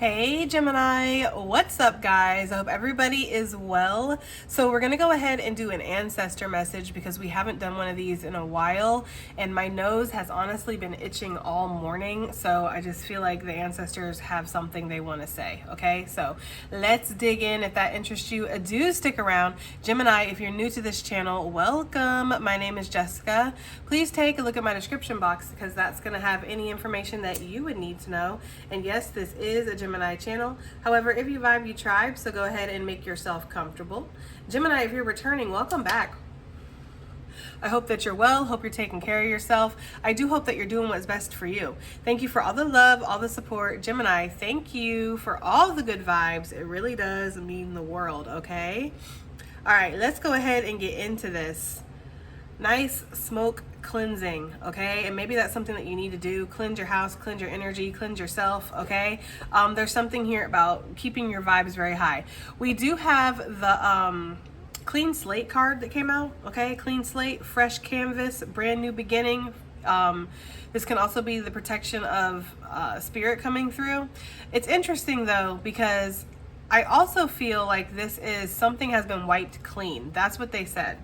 Hey Gemini, what's up guys? I hope everybody is well. So we're gonna go ahead and do an ancestor message because we haven't done one of these in a while and my nose has honestly been itching all morning. So I just feel like the ancestors have something they wanna say, okay? So let's dig in. If that interests you, do stick around. Gemini, if you're new to this channel, welcome. My name is Jessica. Please take a look at my description box because that's gonna have any information that you would need to know. And yes, this is a Gemini channel. However, if you vibe, you tribe, so go ahead and make yourself comfortable. Gemini, if you're returning, welcome back. I hope that you're well, hope you're taking care of yourself. I do hope that you're doing what's best for you. Thank you for all the love, all the support. Gemini, thank you for all the good vibes. It really does mean the world, okay? All right, let's go ahead and get into this. Nice smoke cleansing, okay? And maybe that's something that you need to do. Cleanse your house, cleanse your energy, cleanse yourself, okay? There's something here about keeping your vibes very high. We do have the clean slate card that came out, okay? Clean slate, fresh canvas, brand new beginning. This can also be the protection of spirit coming through. It's interesting though, because I also feel like this is something has been wiped clean. That's what they said.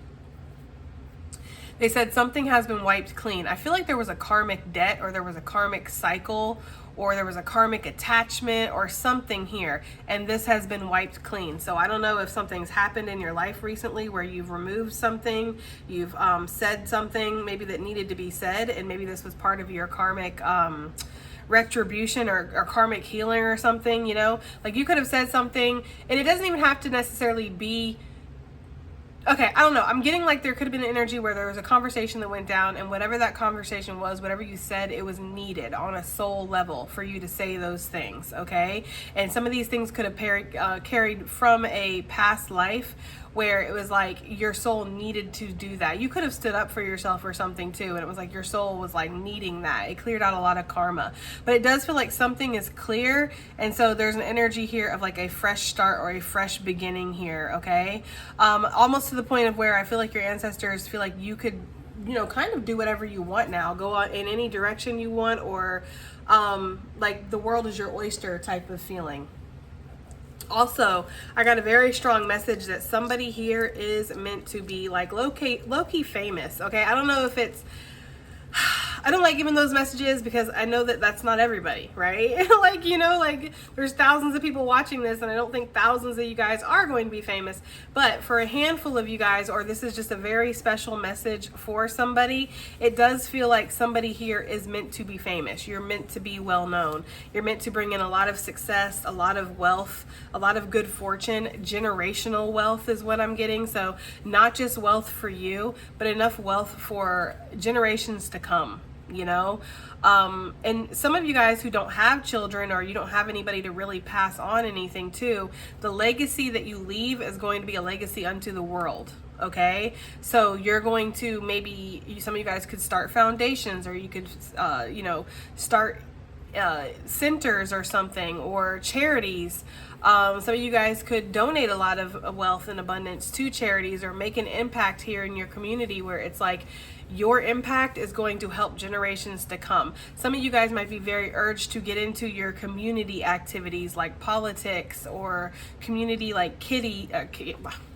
They said something has been wiped clean. I feel like there was a karmic debt or there was a karmic cycle or there was a karmic attachment or something here, and this has been wiped clean. So I don't know if something's happened in your life recently where you've removed something, you've said something maybe that needed to be said, and maybe this was part of your karmic retribution or karmic healing or something, you know? Like you could have said something, and it doesn't even have to necessarily be okay, I don't know. I'm getting like there could have been an energy where there was a conversation that went down, and whatever that conversation was, whatever you said, it was needed on a soul level for you to say those things, okay? And some of these things could have carried from a past life where it was like your soul needed to do that. You could have stood up for yourself or something too, and it was like your soul was like needing that. It cleared out a lot of karma. But it does feel like something is clear, and so there's an energy here of like a fresh start or a fresh beginning here, okay? Almost to the point of where I feel like your ancestors feel like you could, you know, kind of do whatever you want now. Go out in any direction you want, or like the world is your oyster type of feeling. Also, I got a very strong message that somebody here is meant to be like low-key famous, okay? I don't know if it's, I don't like giving those messages because I know that that's not everybody, right? Like, you know, like there's thousands of people watching this and I don't think thousands of you guys are going to be famous, but for a handful of you guys, or this is just a very special message for somebody, it does feel like somebody here is meant to be famous. You're meant to be well known. You're meant to bring in a lot of success, a lot of wealth, a lot of good fortune. Generational wealth is what I'm getting. So not just wealth for you, but enough wealth for generations to come, you know? And some of you guys who don't have children or you don't have anybody to really pass on anything to, the legacy that you leave is going to be a legacy unto the world. Okay, so you're going to maybe, some of you guys could start foundations, or you could, you know, start centers or something, or charities. Some of you guys could donate a lot of wealth and abundance to charities, or make an impact here in your community where it's like your impact is going to help generations to come. Some of you guys might be very urged to get into your community activities like politics or community like I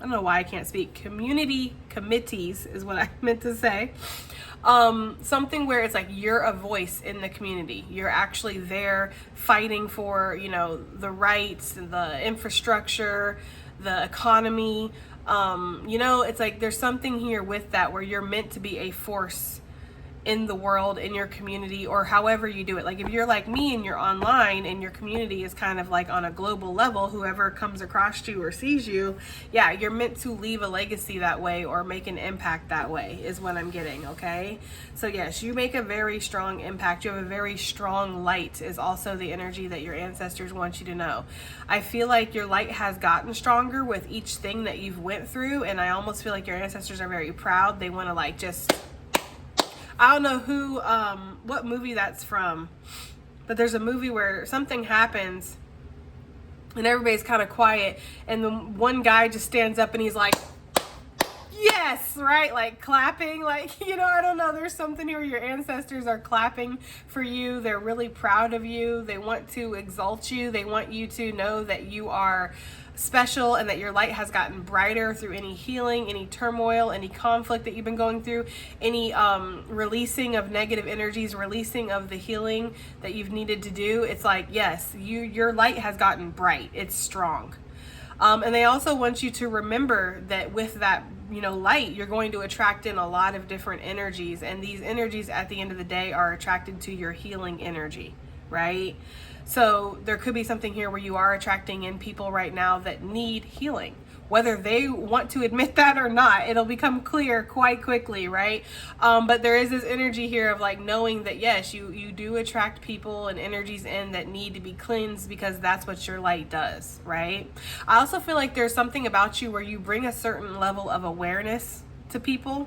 don't know why I can't speak. Community committees is what I meant to say. Something where it's like you're a voice in the community. You're actually there fighting for, you know, the rights, the infrastructure, the economy. You know, it's like there's something here with that where you're meant to be a force in the world, in your community, or however you do it. Like if you're like me and you're online and your community is kind of like on a global level, whoever comes across you or sees you, yeah, you're meant to leave a legacy that way or make an impact that way is what I'm getting, okay? So yes, you make a very strong impact. You have a very strong light is also the energy that your ancestors want you to know. I feel like your light has gotten stronger with each thing that you've went through, and I almost feel like your ancestors are very proud. They want to like just, I don't know who, what movie that's from, but there's a movie where something happens and everybody's kind of quiet, and the one guy just stands up and he's like, Yes, right? Like clapping, like, I don't know. There's something here where your ancestors are clapping for you. They're really proud of you. They want to exalt you. They want you to know that you are special and that your light has gotten brighter through any healing, any turmoil, any conflict that you've been going through, any releasing of negative energies, releasing of the healing that you've needed to do. It's like, yes, your light has gotten bright. It's strong. And they also want you to remember that with that, light, you're going to attract in a lot of different energies. And these energies at the end of the day are attracted to your healing energy, right? So there could be something here where you are attracting in people right now that need healing. Whether they want to admit that or not, it'll become clear quite quickly, right? But there is this energy here of like knowing that yes, you do attract people and energies in that need to be cleansed because that's what your light does, right? I also feel like there's something about you where you bring a certain level of awareness to people.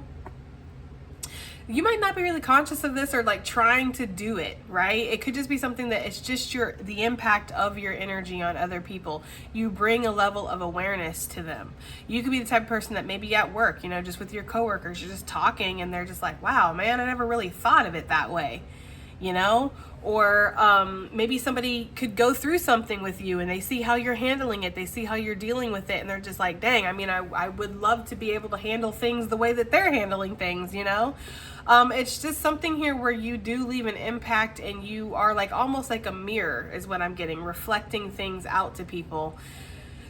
You might not be really conscious of this or like trying to do it, right? It could just be something that it's just the impact of your energy on other people. You bring a level of awareness to them. You could be the type of person that maybe at work, just with your coworkers, you're just talking and they're just like, wow, man, I never really thought of it that way, Or maybe somebody could go through something with you and they see how you're handling it. They see how you're dealing with it and they're just like, dang, I would love to be able to handle things the way that they're handling things, It's just something here where you do leave an impact and you are like almost like a mirror is what I'm getting, reflecting things out to people.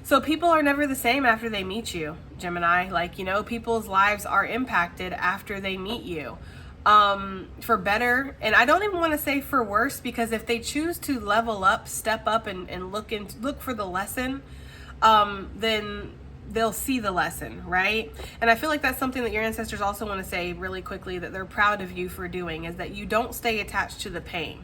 So people are never the same after they meet you, Gemini. Like, people's lives are impacted after they meet you. For better, and I don't even want to say for worse, because if they choose to level up, step up and look for the lesson, then they'll see the lesson, right? And I feel like that's something that your ancestors also want to say really quickly that they're proud of you for doing, is that you don't stay attached to the pain.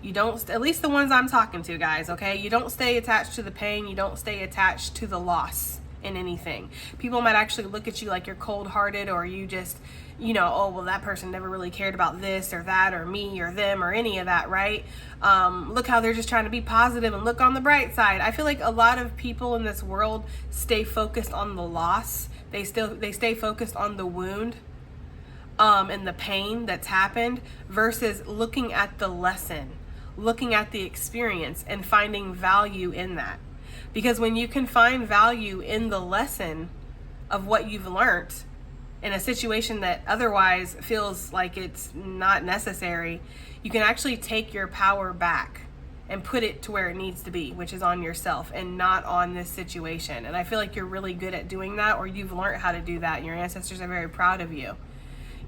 You don't, at least the ones I'm talking to, guys, okay? You don't stay attached to the pain. You don't stay attached to the loss in anything. People might actually look at you like you're cold-hearted, or you just, oh, well, that person never really cared about this or that or me or them or any of that, right? Look how they're just trying to be positive and look on the bright side. I feel like a lot of people in this world stay focused on the loss. They stay focused on the wound and the pain that's happened versus looking at the lesson, looking at the experience and finding value in that. Because when you can find value in the lesson of what you've learned in a situation that otherwise feels like it's not necessary, you can actually take your power back and put it to where it needs to be, which is on yourself and not on this situation. And I feel like you're really good at doing that, or you've learned how to do that, and your ancestors are very proud of you,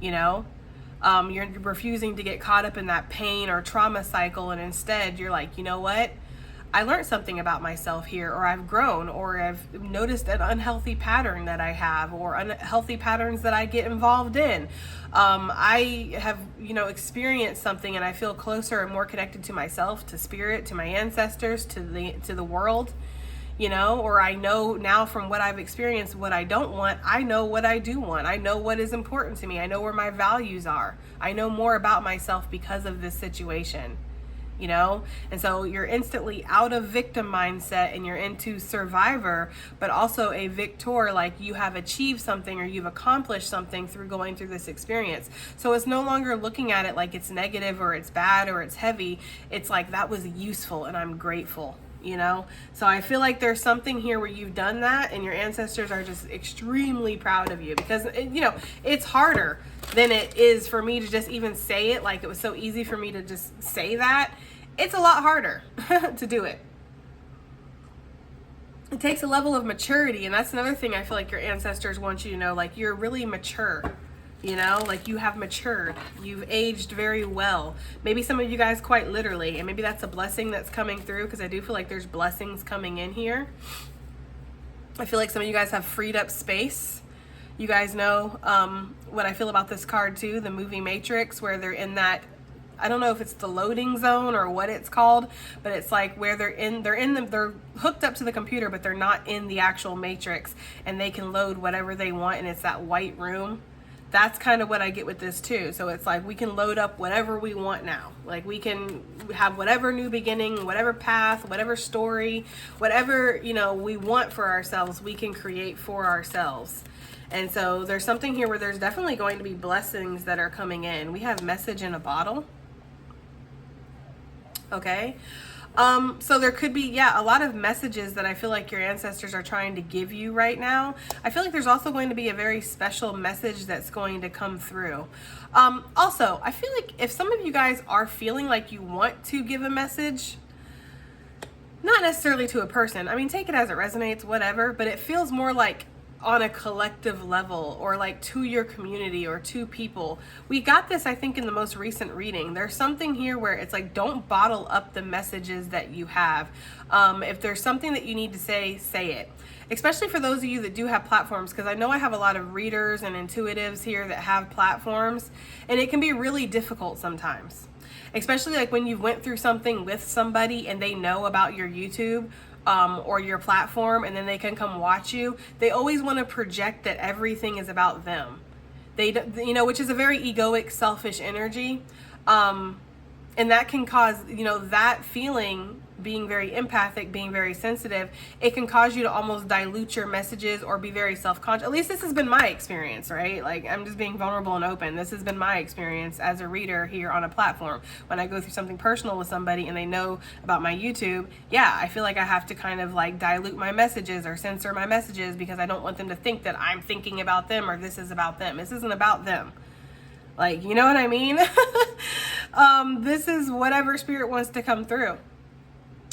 You're refusing to get caught up in that pain or trauma cycle, and instead you're like, you know what? I learned something about myself here, or I've grown, or I've noticed an unhealthy pattern that I have, or unhealthy patterns that I get involved in. I have, experienced something, and I feel closer and more connected to myself, to spirit, to my ancestors, to the world, or I know now from what I've experienced what I don't want. I know what I do want. I know what is important to me. I know where my values are. I know more about myself because of this situation. And so you're instantly out of victim mindset and you're into survivor, but also a victor, like you have achieved something or you've accomplished something through going through this experience. So it's no longer looking at it like it's negative or it's bad or it's heavy. It's like, that was useful and I'm grateful. So I feel like there's something here where you've done that and your ancestors are just extremely proud of you, because it's harder than it is for me to just even say it. Like, it was so easy for me to just say that. It's a lot harder to do it. It takes a level of maturity, and that's another thing I feel like your ancestors want you to know. Like, you're really mature. Like you have matured, you've aged very well. Maybe some of you guys quite literally, and maybe that's a blessing that's coming through, because I do feel like there's blessings coming in here. I feel like some of you guys have freed up space. You guys know what I feel about this card too, the movie Matrix, where they're in that, I don't know if it's the loading zone or what it's called, but it's like where they're hooked up to the computer, but they're not in the actual matrix, and they can load whatever they want, and it's that white room That's kind of what I get with this too. So it's like we can load up whatever we want now. Like we can have whatever new beginning, whatever path, whatever story, whatever, you know, we want for ourselves, we can create for ourselves. And so there's something here where there's definitely going to be blessings that are coming in. We have message in a bottle. Okay. So there could be, yeah, a lot of messages that I feel like your ancestors are trying to give you right now. I feel like there's also going to be a very special message that's going to come through. Also, I feel like if some of you guys are feeling like you want to give a message, not necessarily to a person, I mean, take it as it resonates, whatever, but it feels more like on a collective level, or like to your community or to people. We got this, I think, in the most recent reading. There's something here where it's like, don't bottle up the messages that you have. If there's something that you need to say, say it. Especially for those of you that do have platforms, because I know I have a lot of readers and intuitives here that have platforms, and it can be really difficult sometimes. Especially like when you went through something with somebody and they know about your YouTube or your platform, and then they can come watch you. They always want to project that everything is about them. They, you know, which is a very egoic, selfish energy. And that can cause, you know, that feeling, being very empathic, being very sensitive, it can cause you to almost dilute your messages or be very self-conscious. At least this has been my experience, right? Like, I'm just being vulnerable and open. This has been my experience as a reader here on a platform. When I go through something personal with somebody and they know about my YouTube, yeah, I feel like I have to kind of like dilute my messages or censor my messages, because I don't want them to think that I'm thinking about them or this is about them. This isn't about them. Like, you know what I mean? This is whatever spirit wants to come through.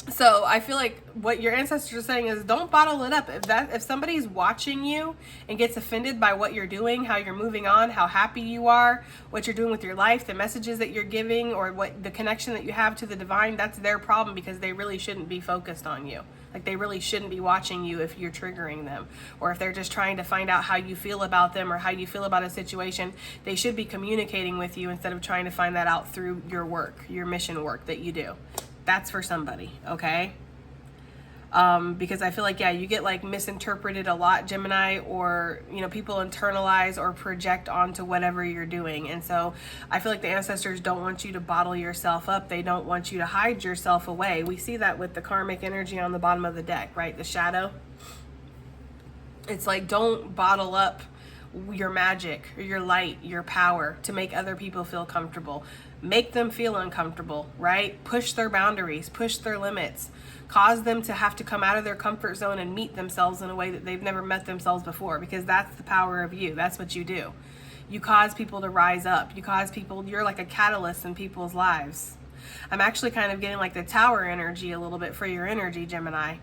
So I feel like what your ancestors are saying is, don't bottle it up. If somebody's watching you and gets offended by what you're doing, how you're moving on, how happy you are, what you're doing with your life, the messages that you're giving, or what the connection that you have to the divine, that's their problem, because they really shouldn't be focused on you. Like, they really shouldn't be watching you if you're triggering them, or if they're just trying to find out how you feel about them or how you feel about a situation. They should be communicating with you instead of trying to find that out through your work, your mission work that you do. That's for somebody, okay? Because I feel like, yeah, you get like misinterpreted a lot, Gemini, or, you know, people internalize or project onto whatever you're doing. And so I feel like the ancestors don't want you to bottle yourself up. They don't want you to hide yourself away. We see that with the karmic energy on the bottom of the deck, right? The shadow. It's like, don't bottle up your magic or your light, your power to make other people feel comfortable. Make them feel uncomfortable, right? Push their boundaries, push their limits, cause them to have to come out of their comfort zone and meet themselves in a way that they've never met themselves before, because that's the power of you. That's what you do. You cause people to rise up. You cause people, you're like a catalyst in people's lives. I'm actually kind of getting like the tower energy a little bit for your energy, Gemini.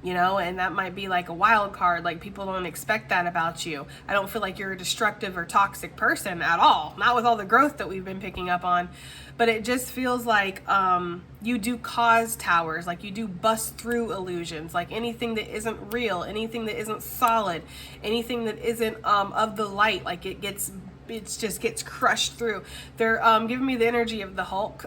You know, and that might be like a wild card. Like, people don't expect that about you. I don't feel like you're a destructive or toxic person at all. Not with all the growth that we've been picking up on. But it just feels like you do cause towers. Like, you do bust through illusions. Like, anything that isn't real, anything that isn't solid, anything that isn't of the light, like it just gets crushed through. They're giving me the energy of the Hulk.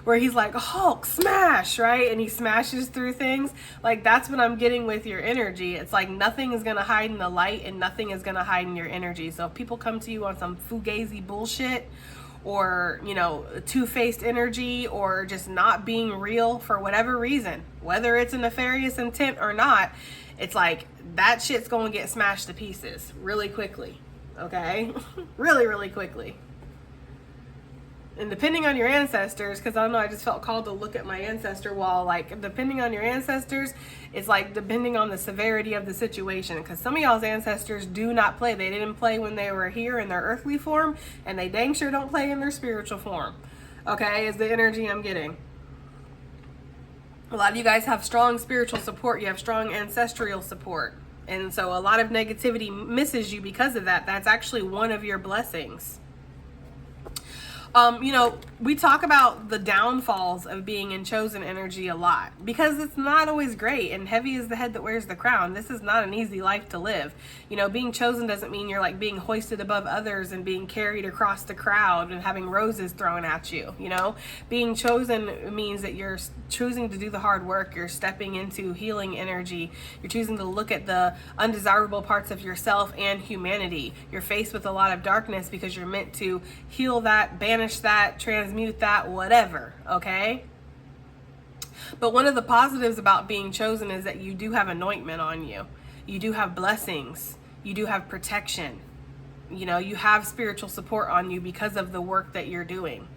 Where he's like, Hulk, smash, right? And he smashes through things. Like, that's what I'm getting with your energy. It's like nothing is going to hide in the light and nothing is going to hide in your energy. So if people come to you on some fugazi bullshit, or, you know, two-faced energy, or just not being real for whatever reason, whether it's a nefarious intent or not, it's like that shit's going to get smashed to pieces really quickly, okay? Really, really quickly. And depending on your ancestors, because I don't know, I just felt called to look at my ancestor wall. Like, depending on your ancestors, it's like depending on the severity of the situation. Because some of y'all's ancestors do not play. They didn't play when they were here in their earthly form, and they dang sure don't play in their spiritual form. Okay, is the energy I'm getting. A lot of you guys have strong spiritual support. You have strong ancestral support. And so a lot of negativity misses you because of that. That's actually one of your blessings. We talk about the downfalls of being in chosen energy a lot because it's not always great, and heavy is the head that wears the crown. This is not an easy life to live. Being chosen doesn't mean you're like being hoisted above others and being carried across the crowd and having roses thrown at you. Being chosen means that you're choosing to do the hard work. You're stepping into healing energy. You're choosing to look at the undesirable parts of yourself and humanity. You're faced with a lot of darkness because you're meant to heal that, banish that, transmute that, whatever, okay? But one of the positives about being chosen is that you do have anointment on you. You do have blessings. You do have protection. You have spiritual support on you because of the work that you're doing.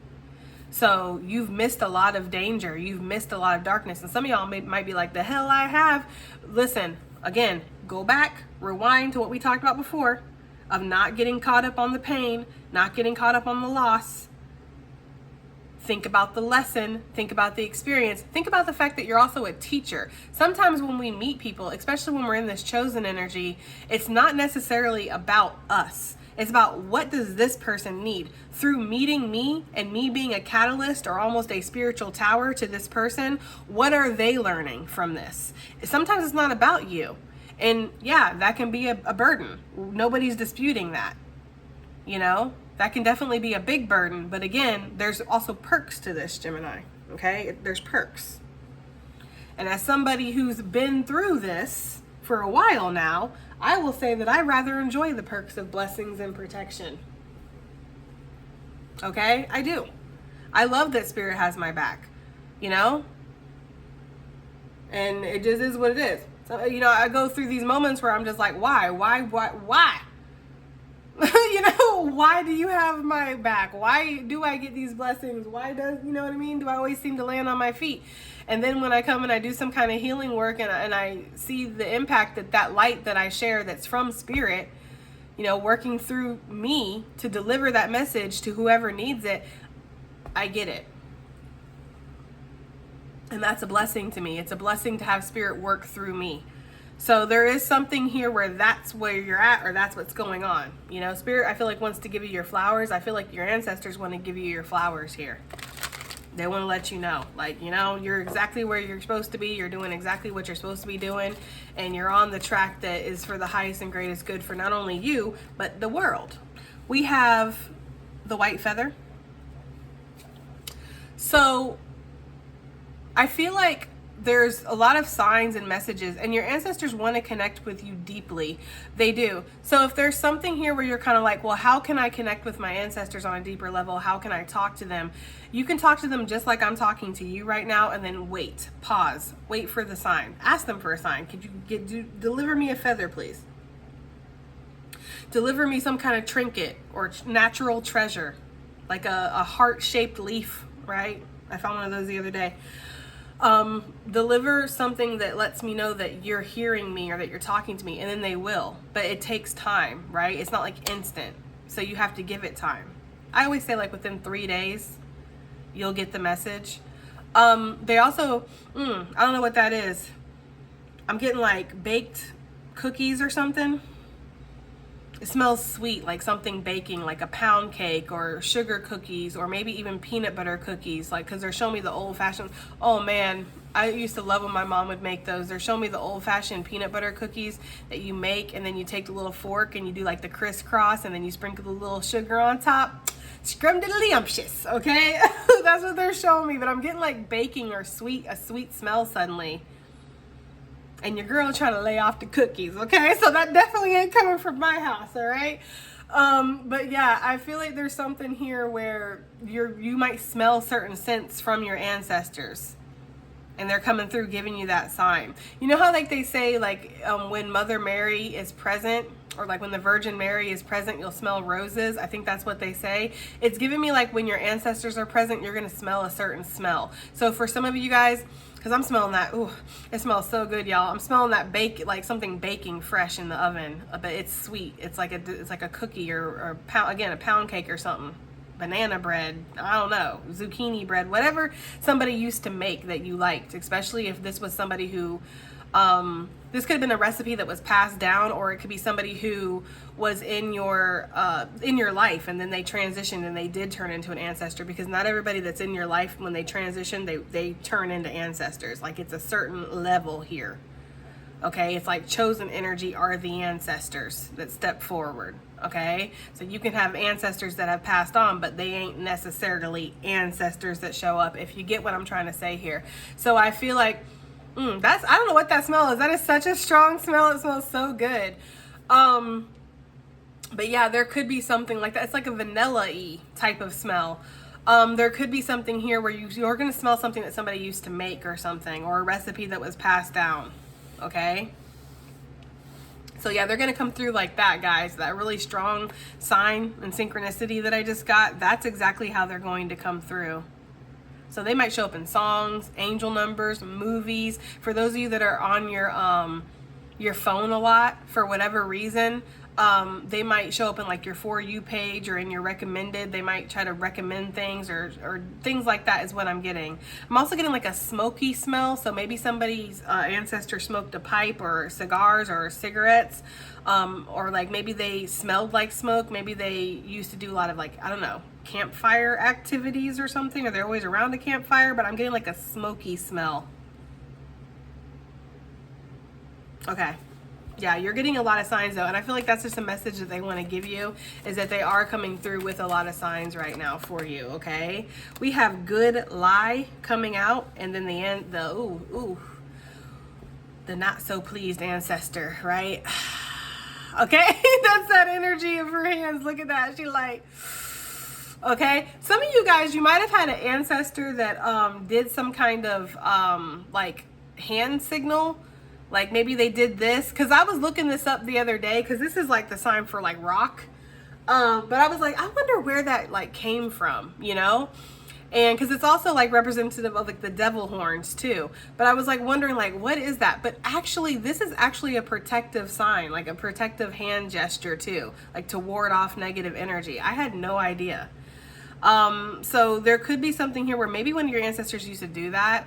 So you've missed a lot of danger. You've missed a lot of darkness. And some of y'all might be like, the hell I have. Listen, again, go back, rewind to what we talked about before of not getting caught up on the pain, not getting caught up on the loss. Think about the lesson, think about the experience, think about the fact that you're also a teacher. Sometimes when we meet people, especially when we're in this chosen energy, it's not necessarily about us. It's about what does this person need? Through meeting me and me being a catalyst or almost a spiritual tower to this person, what are they learning from this? Sometimes it's not about you. And yeah, that can be a burden. Nobody's disputing that, That can definitely be a big burden, but again, there's also perks to this, Gemini, okay? There's perks. And as somebody who's been through this for a while now, I will say that I rather enjoy the perks of blessings and protection. Okay? I do. I love that Spirit has my back, And it just is what it is. So, I go through these moments where I'm just like, why? Why do you have my back? Why do I get these blessings? Why does, do I always seem to land on my feet? And then when I come and I do some kind of healing work and I see the impact that light that I share that's from Spirit, working through me to deliver that message to whoever needs it, I get it. And that's a blessing to me. It's a blessing to have Spirit work through me. So there is something here where that's where you're at, or that's what's going on. Spirit, I feel like wants to give you your flowers. I feel like your ancestors want to give you your flowers here. They want to let you know, you're exactly where you're supposed to be. You're doing exactly what you're supposed to be doing. And you're on the track that is for the highest and greatest good for not only you, but the world. We have the white feather. So I feel like there's a lot of signs and messages, and your ancestors want to connect with you deeply. They do. So if there's something here where you're kind of like, well, how can I connect with my ancestors on a deeper level? How can I talk to them? You can talk to them just like I'm talking to you right now, and then wait, pause, wait for the sign. Ask them for a sign. Could you deliver me a feather, please? Deliver me some kind of trinket or natural treasure, like a heart-shaped leaf, right? I found one of those the other day. Deliver something that lets me know that you're hearing me or that you're talking to me, and then they will. But it takes time, right? It's not like instant. So you have to give it time. I always say like within 3 days, you'll get the message. They also, I don't know what that is. I'm getting like baked cookies or something. It smells sweet, like something baking, like a pound cake or sugar cookies, or maybe even peanut butter cookies, because they're showing me the old-fashioned. Oh man, I used to love when my mom would make those. They're showing me the old-fashioned peanut butter cookies that you make, and then you take the little fork and you do like the crisscross, and then you sprinkle the little sugar on top. Scrumdiddlyumptious, okay? That's what they're showing me, but I'm getting like baking or a sweet smell suddenly. And your girl trying to lay off the cookies, okay? So that definitely ain't coming from my house, all right? But yeah, I feel like there's something here where you might smell certain scents from your ancestors, and they're coming through giving you that sign. You know how like they say when Mother Mary is present, or like when the Virgin Mary is present, you'll smell roses. I think that's what they say. It's giving me like when your ancestors are present, you're gonna smell a certain smell. So for some of you guys, because I'm smelling that, ooh, it smells so good, y'all. I'm smelling that like something baking fresh in the oven, but it's sweet. It's like a cookie or a pound cake or something. Banana bread, I don't know, zucchini bread, whatever somebody used to make that you liked, especially if this was somebody who This could have been a recipe that was passed down, or it could be somebody who was in your life and then they transitioned and they did turn into an ancestor, because not everybody that's in your life, when they transition, they turn into ancestors. Like, it's a certain level here. Okay, it's like chosen energy are the ancestors that step forward. Okay, so you can have ancestors that have passed on, but they ain't necessarily ancestors that show up, if you get what I'm trying to say here. So I feel like I don't know what that smell is. That is such a strong smell. It smells so good. But yeah, there could be something like that. It's like a vanilla-y type of smell. There could be something here where you're going to smell something that somebody used to make or something, or a recipe that was passed down. Okay? So yeah, they're going to come through like that, guys. That really strong sign and synchronicity that I just got, that's exactly how they're going to come through. So they might show up in songs, angel numbers, movies. For those of you that are on your phone a lot, for whatever reason, they might show up in like your For You page or in your recommended. They might try to recommend things or things like that is what I'm getting. I'm also getting like a smoky smell. So maybe somebody's ancestor smoked a pipe or cigars or cigarettes. Or like maybe they smelled like smoke. Maybe they used to do a lot of like, I don't know, campfire activities or something, or they're always around a campfire, but I'm getting like a smoky smell. Okay. Yeah, you're getting a lot of signs though, and I feel like that's just a message that they want to give you, is that they are coming through with a lot of signs right now for you, okay? We have good lie coming out, and then the not so pleased ancestor, right? Okay, that's that energy of her hands. Look at that. She like, okay. Some of you guys, you might have had an ancestor that did some kind of like hand signal. Like maybe they did this, because I was looking this up the other day, because this is like the sign for like rock. But I was like, I wonder where that like came from, you know? And because it's also like representative of like the devil horns too. But I was like wondering like, what is that? But actually, this is actually a protective sign, like a protective hand gesture too, like to ward off negative energy. I had no idea. So there could be something here where maybe one of your ancestors used to do that.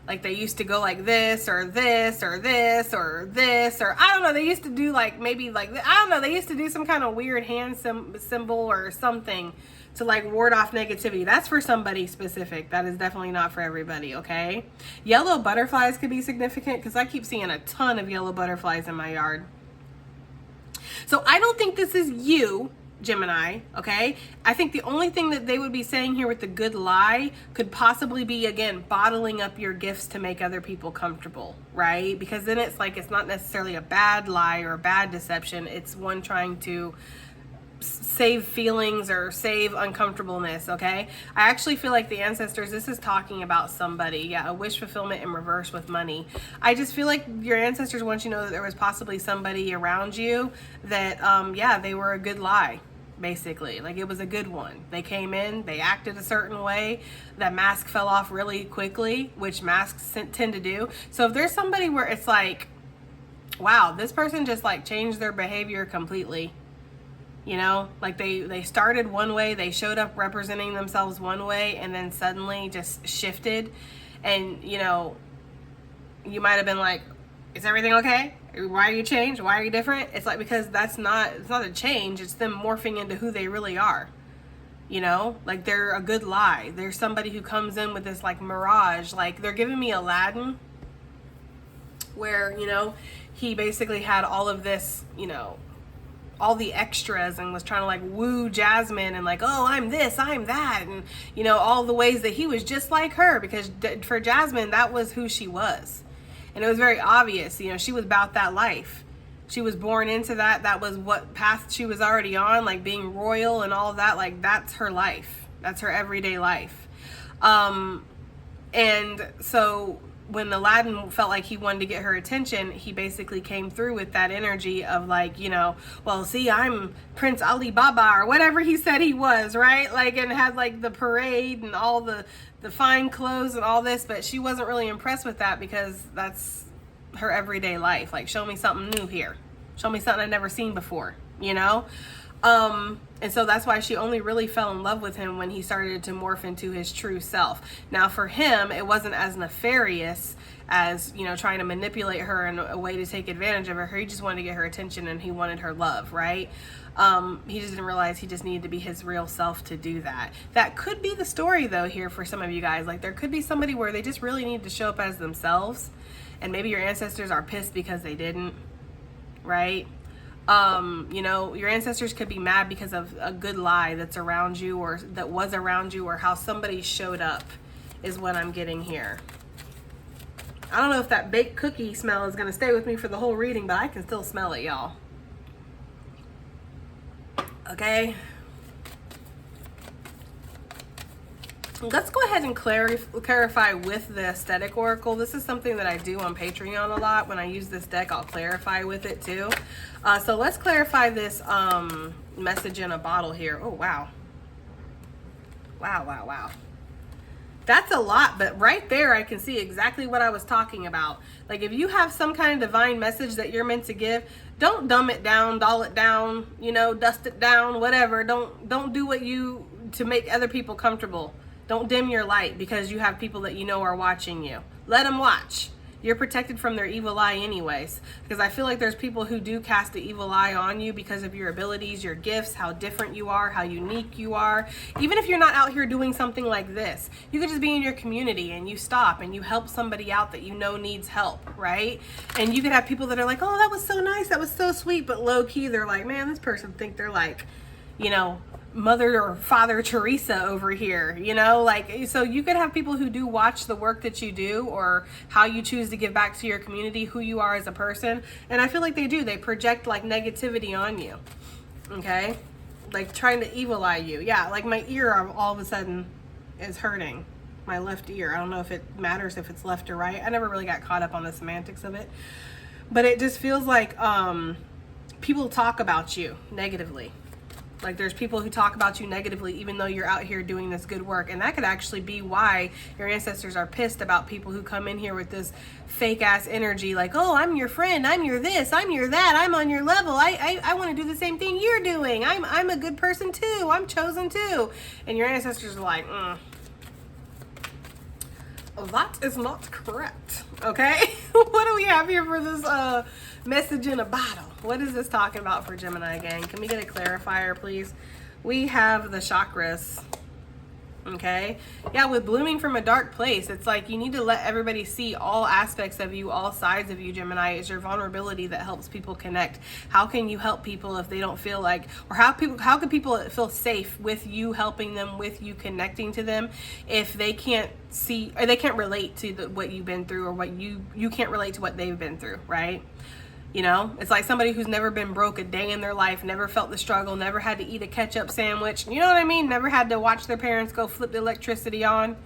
Like they used to go like this or this or this or this, or I don't know. They used to do like maybe like, I don't know. They used to do some kind of weird hand symbol or something to like ward off negativity. That's for somebody specific. That is definitely not for everybody, okay? Yellow butterflies could be significant, because I keep seeing a ton of yellow butterflies in my yard. So I don't think this is you, Gemini, okay? I think the only thing that they would be saying here with the good lie could possibly be, again, bottling up your gifts to make other people comfortable, right? Because then it's like, it's not necessarily a bad lie or a bad deception. It's one trying to save feelings or save uncomfortableness, okay? I actually feel like the ancestors, this is talking about somebody. Yeah, a wish fulfillment in reverse with money. I just feel like your ancestors want you to know that there was possibly somebody around you that, yeah, they were a good lie. Basically, like it was a good one. They came in, they acted a certain way, that mask fell off really quickly, which masks tend to do. So if there's somebody where it's like, wow, this person just like changed their behavior completely, you know, like they started one way, they showed up representing themselves one way, and then suddenly just shifted, and you know, you might have been like, is everything okay? Why are you changed? Why are you different? It's like, because it's not a change. It's them morphing into who they really are. You know, like they're a good lie. There's somebody who comes in with this like mirage. Like they're giving me Aladdin, where, you know, he basically had all of this, you know, all the extras, and was trying to like woo Jasmine and like, oh, I'm this, I'm that. And, you know, all the ways that he was just like her, because for Jasmine, that was who she was. And it was very obvious, you know, she was about that life. She was born into that. That was what path she was already on, like being royal and all of that. Like that's her life. That's her everyday life. And so when Aladdin felt like he wanted to get her attention, he basically came through with that energy of like, you know, well, see, I'm Prince Ali Baba or whatever he said he was, right? Like, and had like the parade and all the fine clothes and all this, but she wasn't really impressed with that, because that's her everyday life. Like, show me something new here. Show me something I've never seen before, you know? And so that's why she only really fell in love with him when he started to morph into his true self. Now for him, it wasn't as nefarious as, you know, trying to manipulate her in a way to take advantage of her. He just wanted to get her attention and he wanted her love, right? He just didn't realize he just needed to be his real self to do that. That could be the story though here for some of you guys. Like there could be somebody where they just really need to show up as themselves, and maybe your ancestors are pissed because they didn't, right? You know, your ancestors could be mad because of a good lie that's around you, or that was around you, or how somebody showed up is what I'm getting here. I don't know if that baked cookie smell is going to stay with me for the whole reading, but I can still smell it, y'all. Okay. Let's go ahead and clarify with the aesthetic oracle. This is something that I do on Patreon a lot. When I use this deck, I'll clarify with it too. So let's clarify this message in a bottle here. Oh, wow. Wow, wow, wow. That's a lot, but right there I can see exactly what I was talking about. Like if you have some kind of divine message that you're meant to give, don't dumb it down, doll it down, you know, dust it down, whatever. Don't do what you to make other people comfortable. Don't dim your light because you have people that you know are watching you. Let them watch. You're protected from their evil eye anyways. Because I feel like there's people who do cast the evil eye on you because of your abilities, your gifts, how different you are, how unique you are. Even if you're not out here doing something like this, you could just be in your community and you stop and you help somebody out that you know needs help, right? And you could have people that are like, oh, that was so nice, that was so sweet, but low key they're like, man, this person think they're like, you know, Mother or Father Teresa over here, you know, like, so you could have people who do watch the work that you do or how you choose to give back to your community, who you are as a person. And I feel like they do, they project like negativity on you. Okay. Like trying to evil eye you. Yeah. Like my ear all of a sudden is hurting, my left ear. I don't know if it matters if it's left or right. I never really got caught up on the semantics of it, but it just feels like, people talk about you negatively. Like there's people who talk about you negatively even though you're out here doing this good work. And that could actually be why your ancestors are pissed about people who come in here with this fake ass energy like, oh, I'm your friend, I'm your this, I'm your that, I'm on your level, I want to do the same thing you're doing, I'm a good person too, I'm chosen too. And your ancestors are like, that is not correct. Okay. What do we have here for this message in a bottle? What is this talking about for Gemini gang? Can we get a clarifier, please? We have the chakras. Okay. Yeah, with blooming from a dark place, it's like you need to let everybody see all aspects of you, all sides of you, Gemini. It's your vulnerability that helps people connect. How can you help people if they don't feel like, or how can people feel safe with you helping them, with you connecting to them, if they can't see or they can't relate to what you've been through, or what you can't relate to what they've been through, right? You know, it's like somebody who's never been broke a day in their life, never felt the struggle, never had to eat a ketchup sandwich. You know what I mean? Never had to watch their parents go flip the electricity on.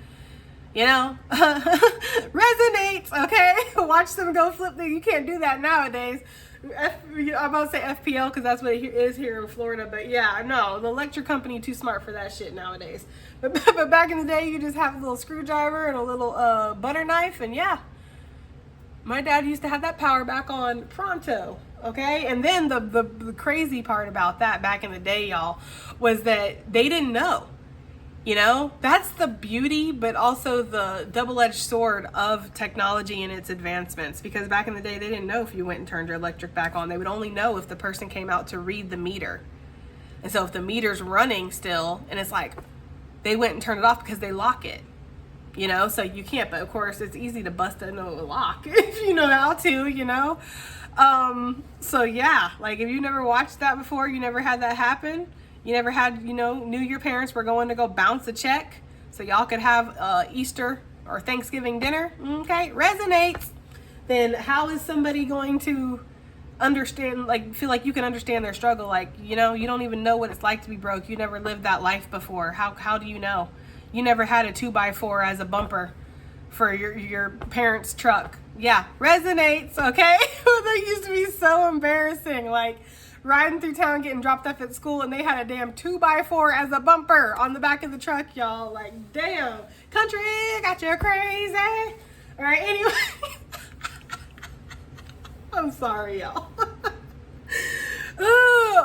You know, resonates, okay? Watch them go flip you can't do that nowadays. I'm about to say FPL because that's what it is here in Florida. But yeah, no, the electric company too smart for that shit nowadays. But back in the day, you just have a little screwdriver and a little butter knife, and yeah. My dad used to have that power back on pronto, okay? And then the crazy part about that back in the day, y'all, was that they didn't know. You know, that's the beauty, but also the double-edged sword of technology and its advancements. Because back in the day, they didn't know if you went and turned your electric back on. They would only know if the person came out to read the meter. And so if the meter's running still, and it's like, they went and turned it off because they lock it. You know, so you can't, but of course it's easy to bust a lock if you know how to, you know. So yeah, like if you never watched that before, you never had that happen, you never had, you know, knew your parents were going to go bounce a check so y'all could have Easter or Thanksgiving dinner, okay, resonates, then how is somebody going to understand, like feel like you can understand their struggle? Like, you know, you don't even know what it's like to be broke. You never lived that life before. How do you know? You never had a 2x4 as a bumper for your parents' truck. Yeah, resonates, okay? That used to be so embarrassing. Like riding through town, getting dropped off at school, and they had a damn 2x4 as a bumper on the back of the truck, y'all. Like, damn, country got you crazy. All right, anyway. I'm sorry, y'all.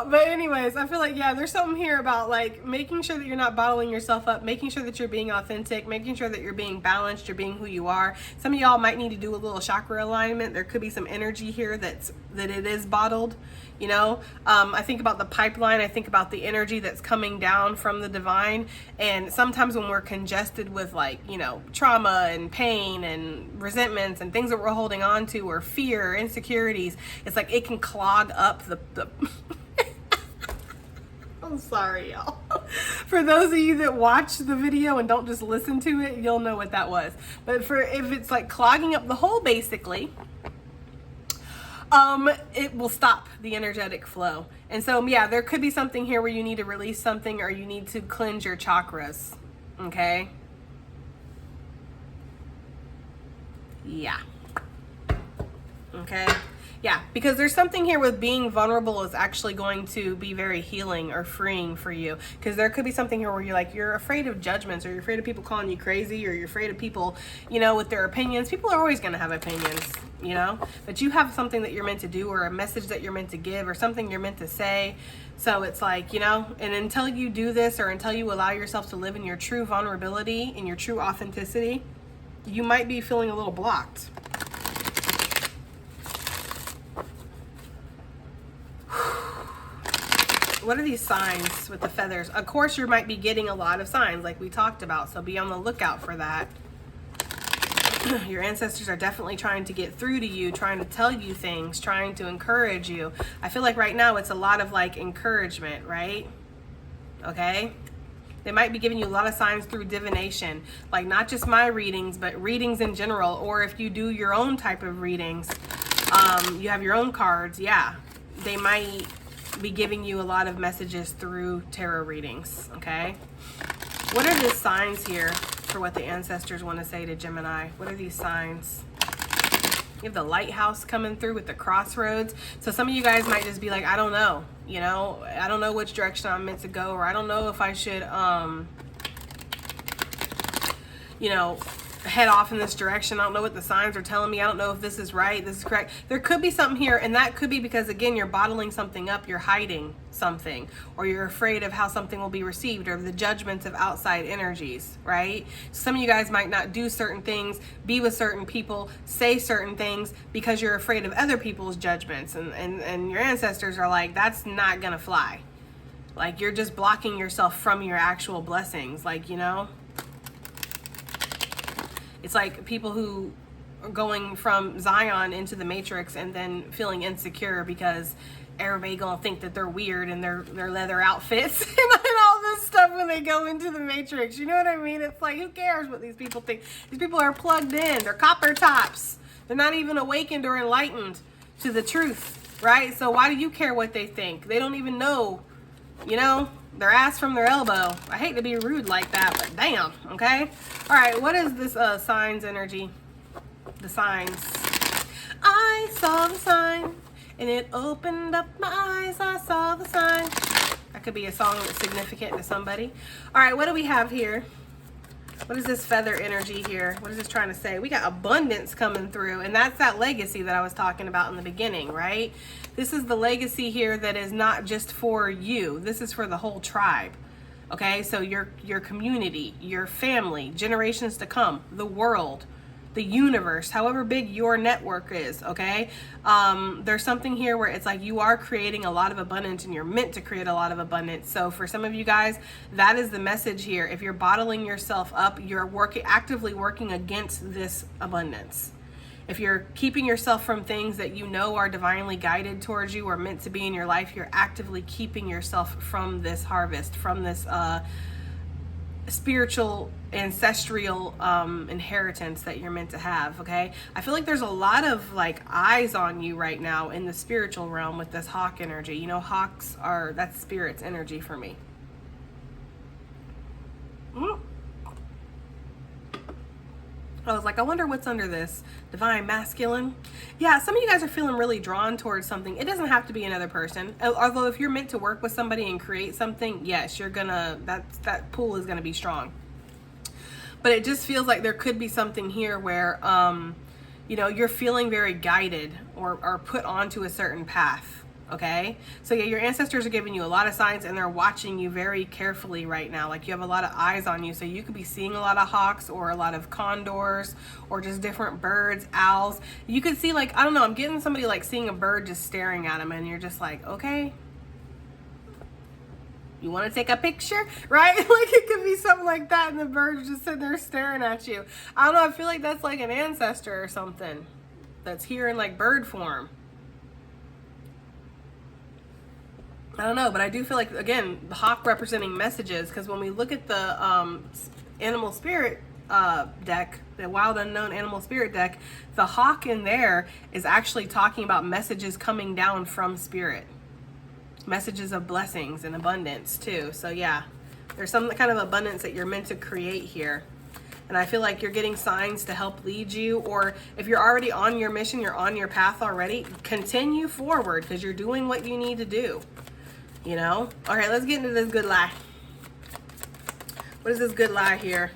But anyways, I feel like, yeah, there's something here about like making sure that you're not bottling yourself up, making sure that you're being authentic, making sure that you're being balanced, you're being who you are. Some of y'all might need to do a little chakra alignment. There could be some energy here that it is bottled, you know. I think about the pipeline. I think about the energy that's coming down from the divine. And sometimes when we're congested with like, you know, trauma and pain and resentments and things that we're holding on to, or fear, insecurities, it's like it can clog up the I'm sorry, y'all. For those of you that watch the video and don't just listen to it, you'll know what that was. But if it's like clogging up the hole, basically, it will stop the energetic flow. And so, yeah, there could be something here where you need to release something, or you need to cleanse your chakras. Okay? Yeah. Okay? Yeah, because there's something here with being vulnerable is actually going to be very healing or freeing for you. Because there could be something here where you're like, you're afraid of judgments, or you're afraid of people calling you crazy, or you're afraid of people, you know, with their opinions. People are always going to have opinions, you know, but you have something that you're meant to do, or a message that you're meant to give, or something you're meant to say. So it's like, you know, and until you do this, or until you allow yourself to live in your true vulnerability, in your true authenticity, you might be feeling a little blocked. What are these signs with the feathers? Of course, you might be getting a lot of signs like we talked about, so be on the lookout for that. Your ancestors are definitely trying to get through to you, trying to tell you things, trying to encourage you. I feel like right now it's a lot of like encouragement, right? Okay? They might be giving you a lot of signs through divination, like not just my readings, but readings in general, or if you do your own type of readings, you have your own cards, yeah. They might be giving you a lot of messages through tarot readings, okay? What are the signs here for what the ancestors want to say to Gemini? What are these signs? You have the lighthouse coming through with the crossroads. So some of you guys might just be like, I don't know, you know, I don't know which direction I'm meant to go, or I don't know if I should, you know, head off in this direction. I don't know what the signs are telling me. I don't know if this is right, this is correct. There could be something here, and that could be because, again, you're bottling something up, you're hiding something, or you're afraid of how something will be received, or the judgments of outside energies, right? Some of you guys might not do certain things, be with certain people, say certain things because you're afraid of other people's judgments, and your ancestors are like, that's not gonna fly. Like, you're just blocking yourself from your actual blessings, like, you know? It's like people who are going from Zion into the Matrix and then feeling insecure because everybody gonna think that they're weird in their leather outfits and all this stuff when they go into the Matrix. You know what I mean? It's like, who cares what these people think? These people are plugged in. They're copper tops. They're not even awakened or enlightened to the truth, right? So why do you care what they think? They don't even know, you know? Their ass from their elbow. I hate to be rude like that, but damn, okay? All right, what is this signs energy? The signs. I saw the sign, and it opened up my eyes. I saw the sign. That could be a song that's significant to somebody. All right, what do we have here? What is this feather energy here? What is this trying to say? We got abundance coming through, and that's that legacy that I was talking about in the beginning, right? This is the legacy here that is not just for you. This is for the whole tribe, okay? So your community, your family, generations to come, the world, the universe, however big your network is, okay? There's something here where it's like you are creating a lot of abundance, and you're meant to create a lot of abundance. So for some of you guys, that is the message here. If you're bottling yourself up, you're actively working against this abundance. If you're keeping yourself from things that you know are divinely guided towards you or meant to be in your life, you're actively keeping yourself from this harvest, from this spiritual, ancestral inheritance that you're meant to have, okay? I feel like there's a lot of like eyes on you right now in the spiritual realm with this hawk energy. You know, hawks are, that's spirit's energy for me. I was like, I wonder what's under this divine masculine. Yeah, some of you guys are feeling really drawn towards something. It doesn't have to be another person. Although if you're meant to work with somebody and create something, yes, you're gonna, that pull is gonna be strong. But it just feels like there could be something here where, you know, you're feeling very guided or put onto a certain path. Okay, so yeah, your ancestors are giving you a lot of signs, and they're watching you very carefully right now. Like, you have a lot of eyes on you, so you could be seeing a lot of hawks or a lot of condors or just different birds, owls. You could see, like, I don't know, I'm getting somebody like seeing a bird just staring at them, and you're just like, okay, you want to take a picture, right? Like, it could be something like that, and the bird's just sitting there staring at you. I don't know, I feel like that's like an ancestor or something that's here in like bird form. I don't know, but I do feel like, again, the hawk representing messages, because when we look at the animal spirit deck, the wild unknown animal spirit deck, the hawk in there is actually talking about messages coming down from spirit. Messages of blessings and abundance too. So yeah, there's some kind of abundance that you're meant to create here. And I feel like you're getting signs to help lead you, or if you're already on your mission, you're on your path already, continue forward because you're doing what you need to do. You know? All right, let's get into this good lie. What is this good lie here?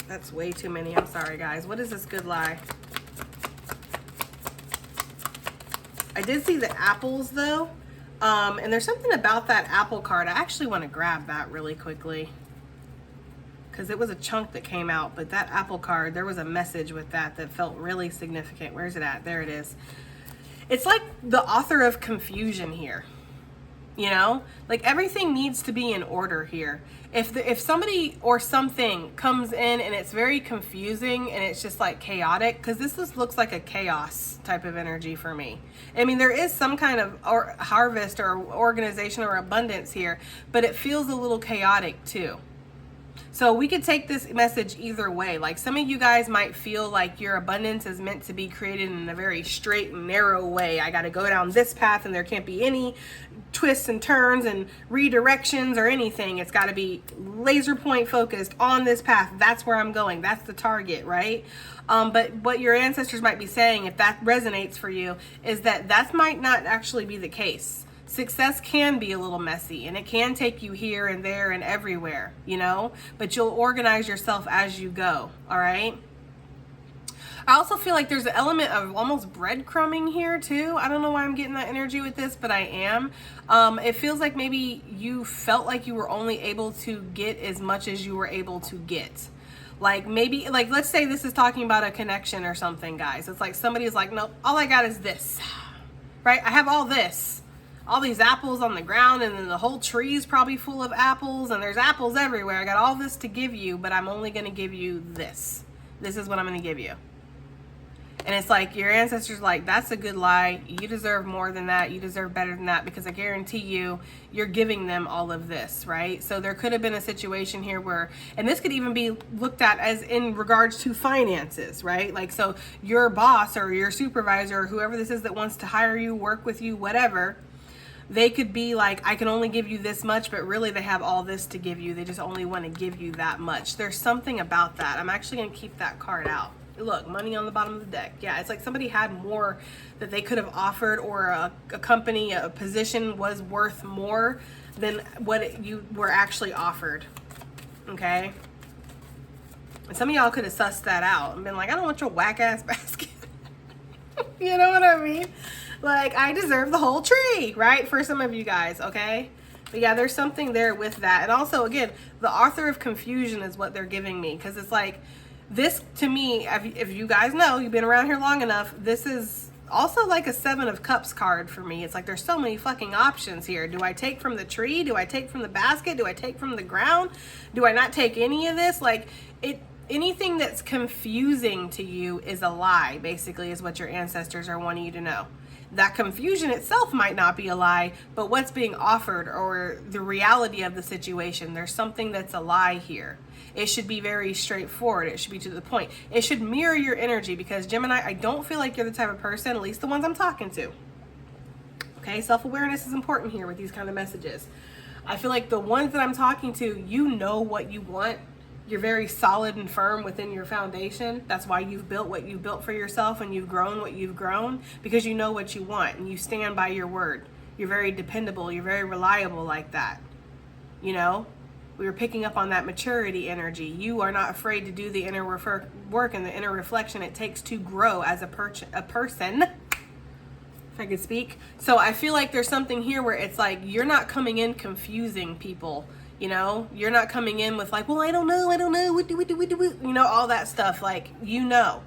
That's way too many. I'm sorry, guys. What is this good lie? I did see the apples, though. And there's something about that apple card. I actually want to grab that really quickly, because it was a chunk that came out. But that apple card, there was a message with that that felt really significant. Where's it at? There it is. It's like the author of confusion here, you know, like everything needs to be in order here. If somebody or something comes in and it's very confusing and it's just like chaotic, because this just looks like a chaos type of energy for me. I mean, there is some kind of harvest or organization or abundance here, but it feels a little chaotic too. So we could take this message either way. Like, some of you guys might feel like your abundance is meant to be created in a very straight and narrow way. I got to go down this path and there can't be any twists and turns and redirections or anything. It's got to be laser point focused on this path. That's where I'm going. That's the target, right? But what your ancestors might be saying, if that resonates for you, is that might not actually be the case. Success can be a little messy, and it can take you here and there and everywhere, you know, but you'll organize yourself as you go. All right. I also feel like there's an element of almost breadcrumbing here too. I don't know why I'm getting that energy with this, but I am. It feels like maybe you felt like you were only able to get as much as you were able to get. Like, maybe, like, let's say this is talking about a connection or something, guys. It's like somebody's like, nope, all I got is this, right? I have all this. All these apples on the ground, and then the whole tree is probably full of apples, and there's apples everywhere. I got all this to give you, but I'm only going to give you this. This is what I'm going to give you. And it's like your ancestors like, that's a good lie. You deserve more than that. You deserve better than that, because I guarantee you, you're giving them all of this, right? So there could have been a situation here where, and this could even be looked at as in regards to finances, right? Like, so your boss or your supervisor or whoever this is that wants to hire you, work with you, whatever, they could be like, I can only give you this much, but really they have all this to give you. They just only want to give you that much. There's something about that. I'm actually going to keep that card out. Look, money on the bottom of the deck. Yeah, it's like somebody had more that they could have offered, or a company, a position was worth more than what you were actually offered. Okay? And some of y'all could have sussed that out and been like, I don't want your whack ass basket. You know what I mean? Like, I deserve the whole tree, right? For some of you guys, okay? But yeah, there's something there with that. And also, again, the author of confusion is what they're giving me. Because it's like, this, to me, if you guys know, you've been around here long enough, this is also like a 7 of Cups card for me. It's like, there's so many fucking options here. Do I take from the tree? Do I take from the basket? Do I take from the ground? Do I not take any of this? Like, anything that's confusing to you is a lie, basically, is what your ancestors are wanting you to know. That confusion itself might not be a lie, but what's being offered or the reality of the situation, there's something that's a lie here. It should be very straightforward. It should be to the point. It should mirror your energy, because Gemini, I don't feel like you're the type of person, at least the ones I'm talking to. Okay, self-awareness is important here with these kind of messages. I feel like the ones that I'm talking to, you know what you want. You're very solid and firm within your foundation. That's why you've built what you've built for yourself, and you've grown what you've grown, because you know what you want and you stand by your word. You're very dependable. You're very reliable like that. You know, we were picking up on that maturity energy. You are not afraid to do the inner work and the inner reflection it takes to grow as a person. if I could speak. So I feel like there's something here where it's like you're not coming in confusing people. You know, you're not coming in with like, well, I don't know, what do, you know, all that stuff. Like, you know,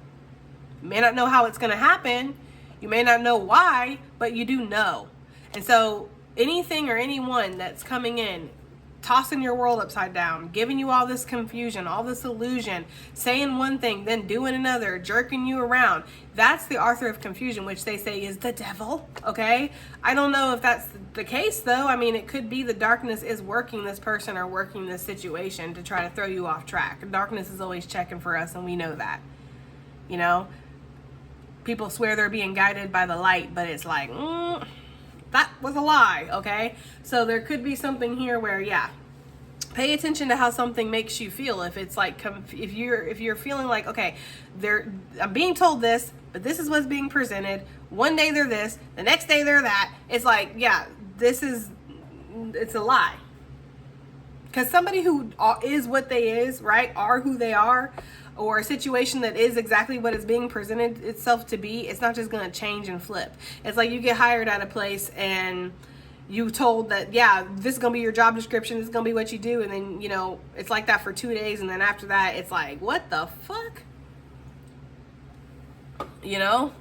you may not know how it's going to happen. You may not know why, but you do know. And so anything or anyone that's coming in, tossing your world upside down, giving you all this confusion, all this illusion, saying one thing, then doing another, jerking you around. That's the author of confusion, which they say is the devil, okay? I don't know if that's the case, though. I mean, it could be the darkness is working this person or working this situation to try to throw you off track. Darkness is always checking for us, and we know that, you know? People swear they're being guided by the light, but it's like, that was a lie, okay? So there could be something here where, yeah, pay attention to how something makes you feel. If it's like, if you're feeling like, okay, I'm being told this, but this is what's being presented. One day they're this, the next day they're that. It's like, yeah, it's a lie. Because somebody who is what they is, right, are who they are, or a situation that is exactly what is being presented itself to be, it's not just going to change and flip. It's like you get hired at a place and you told that, yeah, this is going to be your job description, this is going to be what you do, and then, you know, it's like that for 2 days, and then after that, it's like, what the fuck? You know,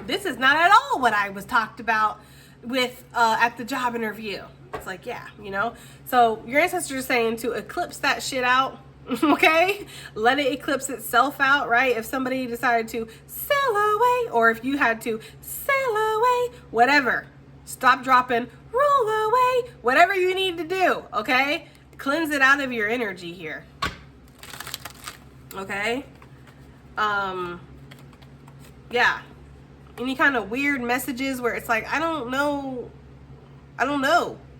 this is not at all what I was talked about with at the job interview. It's like, yeah, you know. So your ancestors are saying to eclipse that shit out. Okay, let it eclipse itself out, right? If somebody decided to sail away, or if you had to sail away, whatever, stop, dropping, roll away, whatever you need to do, okay? Cleanse it out of your energy here, okay? Yeah, any kind of weird messages where it's like, I don't know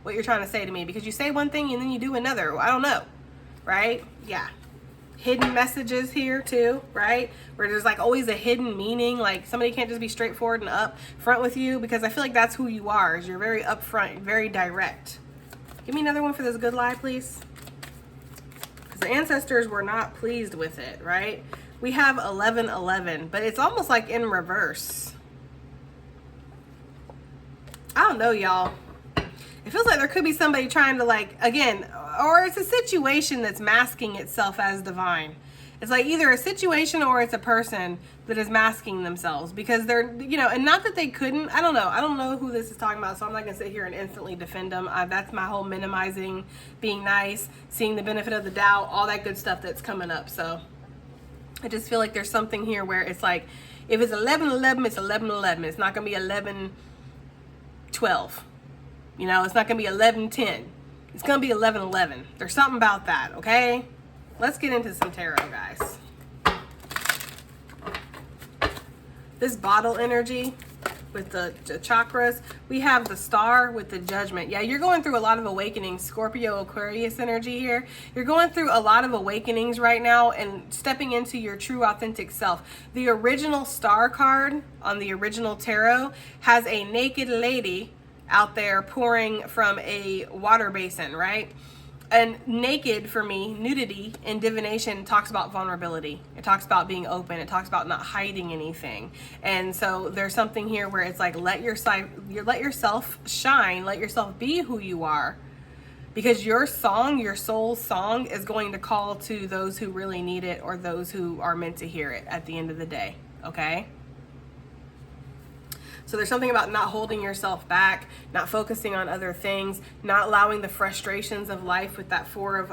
what you're trying to say to me, because you say one thing and then you do another. I don't know. Right? Yeah. Hidden messages here too, right? Where there's like always a hidden meaning. Like somebody can't just be straightforward and up front with you, because I feel like that's who you are. Is you're very upfront, very direct. Give me another one for this good lie, please. Because the ancestors were not pleased with it, right? We have 1111, but it's almost like in reverse. I don't know, y'all. It feels like there could be somebody trying to, like, again, or it's a situation that's masking itself as divine. It's like either a situation or it's a person that is masking themselves, because they're, you know, and not that they couldn't. I don't know who this is talking about, so I'm not going to sit here and instantly defend them. That's my whole minimizing, being nice, seeing the benefit of the doubt, all that good stuff that's coming up. So I just feel like there's something here where it's like, if it's 1111, it's 1111. It's not going to be 1112. You know, it's not going to be 11:10. It's going to be 11:11. There's something about that, okay? Let's get into some tarot, guys. This bottle energy with the chakras. We have the star with the judgment. Yeah, you're going through a lot of awakenings. Scorpio, Aquarius energy here. You're going through a lot of awakenings right now and stepping into your true authentic self. The original star card on the original tarot has a naked lady out there pouring from a water basin, right? And naked, for me, nudity in divination talks about vulnerability. It talks about being open. It talks about not hiding anything. And so there's something here where it's like, let yourself shine, let yourself be who you are, because your song, your soul's song, is going to call to those who really need it, or those who are meant to hear it at the end of the day, okay? So there's something about not holding yourself back, not focusing on other things, not allowing the frustrations of life with that Four of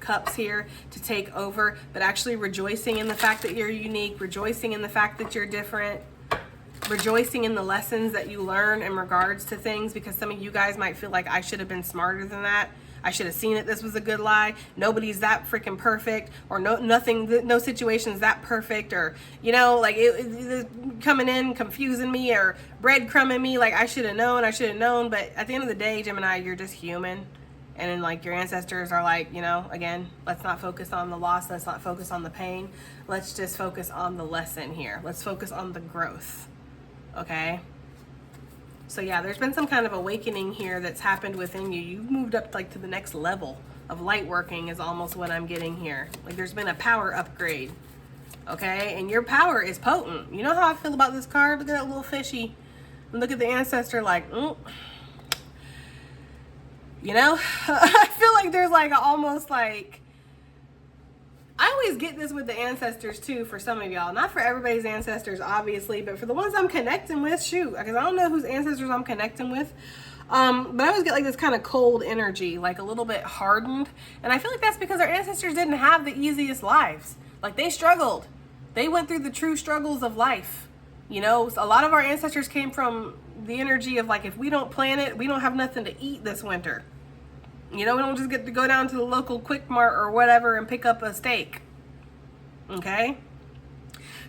Cups here to take over, but actually rejoicing in the fact that you're unique, rejoicing in the fact that you're different, rejoicing in the lessons that you learn in regards to things, because some of you guys might feel like, I should have been smarter than that. I should have seen it. This was a good lie. Nobody's that freaking perfect, or no situation's that perfect, or, you know, like it coming in, confusing me, or breadcrumbing me. Like I should have known. But at the end of the day, Gemini, you're just human. And then like your ancestors are like, you know, again, let's not focus on the loss. Let's not focus on the pain. Let's just focus on the lesson here. Let's focus on the growth. Okay. So yeah, there's been some kind of awakening here that's happened within you. You've moved up like to the next level of light working, is almost what I'm getting here. Like there's been a power upgrade, okay? And your power is potent. You know how I feel about this card? Look at that little fishy look at the ancestor like, you know, I feel like there's like almost like, I always get this with the ancestors too for some of y'all. Not for everybody's ancestors, obviously, but for the ones I'm connecting with, shoot, because I don't know whose ancestors I'm connecting with. But I always get like this kind of cold energy, like a little bit hardened. And I feel like that's because our ancestors didn't have the easiest lives. Like they struggled. They went through the true struggles of life. You know, a lot of our ancestors came from the energy of like, if we don't plant it, we don't have nothing to eat this winter. You know, we don't just get to go down to the local Quick Mart or whatever and pick up a steak. Okay?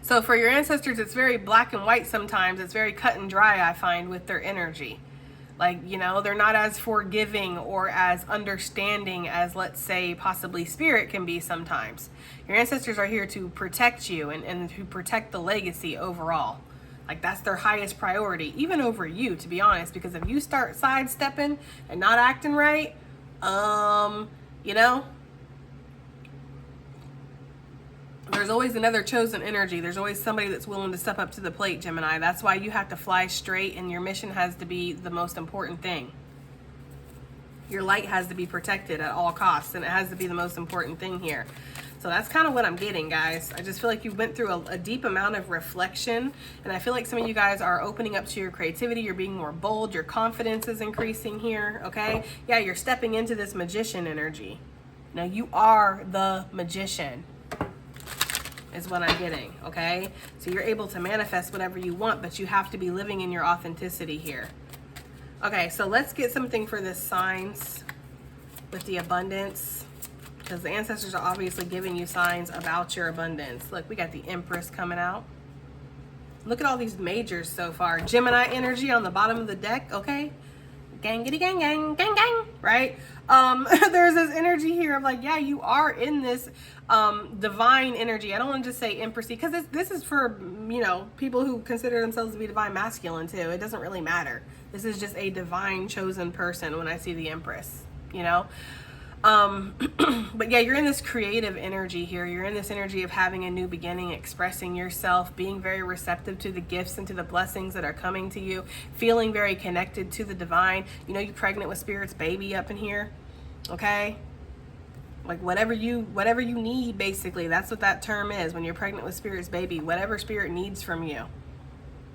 So for your ancestors, it's very black and white sometimes. It's very cut and dry, I find, with their energy. Like, you know, they're not as forgiving or as understanding as, let's say, possibly spirit can be sometimes. Your ancestors are here to protect you and to protect the legacy overall. Like, that's their highest priority, even over you, to be honest. Because if you start sidestepping and not acting right, you know, there's always another chosen energy. There's always somebody that's willing to step up to the plate, Gemini. That's why you have to fly straight, and your mission has to be the most important thing. Your light has to be protected at all costs, and it has to be the most important thing here. So that's kind of what I'm getting, guys. I just feel like you went through a deep amount of reflection, and I feel like some of you guys are opening up to your creativity. You're being more bold. Your confidence is increasing here, okay? Yeah, you're stepping into this magician energy. Now, you are the magician, is what I'm getting, okay? So you're able to manifest whatever you want, but you have to be living in your authenticity here. Okay, so let's get something for the signs with the abundance, because the ancestors are obviously giving you signs about your abundance. Look, we got the Empress coming out. Look at all these majors so far. Gemini energy on the bottom of the deck, okay? Gangity gang gang gang gang, right? There's this energy here of like, yeah, you are in this divine energy. I don't want to just say empressy, because this is for, you know, people who consider themselves to be divine masculine too. It doesn't really matter. This is just a divine chosen person when I see the Empress, you know. But yeah, you're in this creative energy here. You're in this energy of having a new beginning, expressing yourself, being very receptive to the gifts and to the blessings that are coming to you, feeling very connected to the divine. You know, you're pregnant with Spirit's baby up in here, okay? Like whatever you need, basically. That's what that term is when you're pregnant with Spirit's baby. Whatever Spirit needs from you.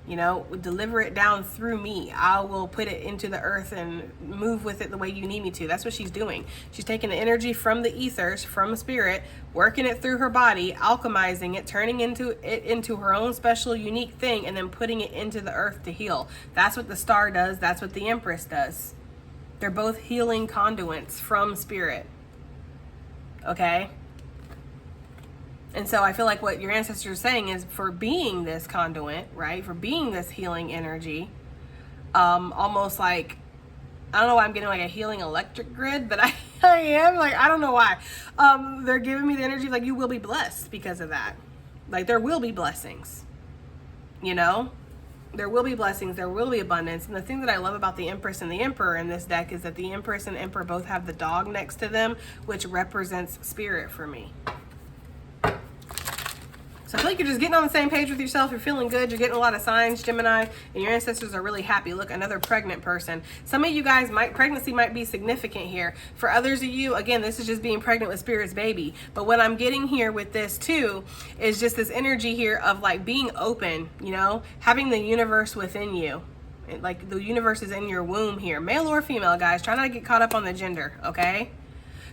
You know, deliver it down through me. I will put it into the earth and move with it the way you need me to. That's what she's doing. She's taking the energy from the ethers, from Spirit, working it through her body, alchemizing it, turning it into her own special, unique thing, and then putting it into the earth to heal. That's what the star does. That's what the Empress does. They're both healing conduits from Spirit. Okay? And so I feel like what your ancestors are saying is, for being this conduit, right? For being this healing energy, almost like, I don't know why I'm getting like a healing electric grid, but I am like, I don't know why. They're giving me the energy like you will be blessed because of that. Like there will be blessings, you know? There will be blessings, there will be abundance. And the thing that I love about the Empress and the Emperor in this deck is that the Empress and Emperor both have the dog next to them, which represents Spirit for me. So I feel like you're just getting on the same page with yourself. You're feeling good. You're getting a lot of signs, Gemini, and your ancestors are really happy. Look, another pregnant person. Some of you guys, pregnancy might be significant here. For others of you, again, this is just being pregnant with Spirit's baby. But what I'm getting here with this too is just this energy here of like being open, you know, having the universe within you. Like the universe is in your womb here. Male or female, guys. Try not to get caught up on the gender, okay?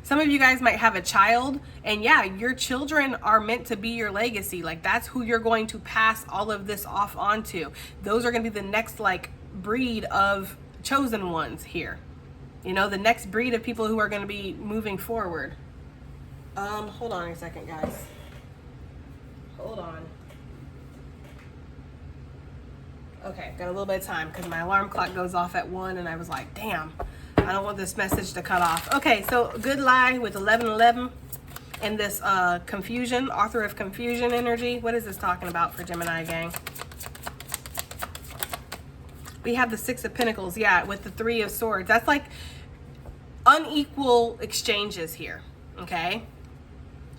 Some of you guys might have a child, and yeah, your children are meant to be your legacy. Like that's who you're going to pass all of this off onto. Those are going to be the next like breed of chosen ones here. You know, the next breed of people who are going to be moving forward. Hold on a second, guys. Hold on. Okay, got a little bit of time because my alarm clock goes off at 1 and I was like, damn. I don't want this message to cut off. Okay, so good lie with 1111 and this confusion, author of confusion energy. What is this talking about for Gemini gang? We have the 6 of Pentacles, yeah, with the 3 of Swords. That's like unequal exchanges here, okay?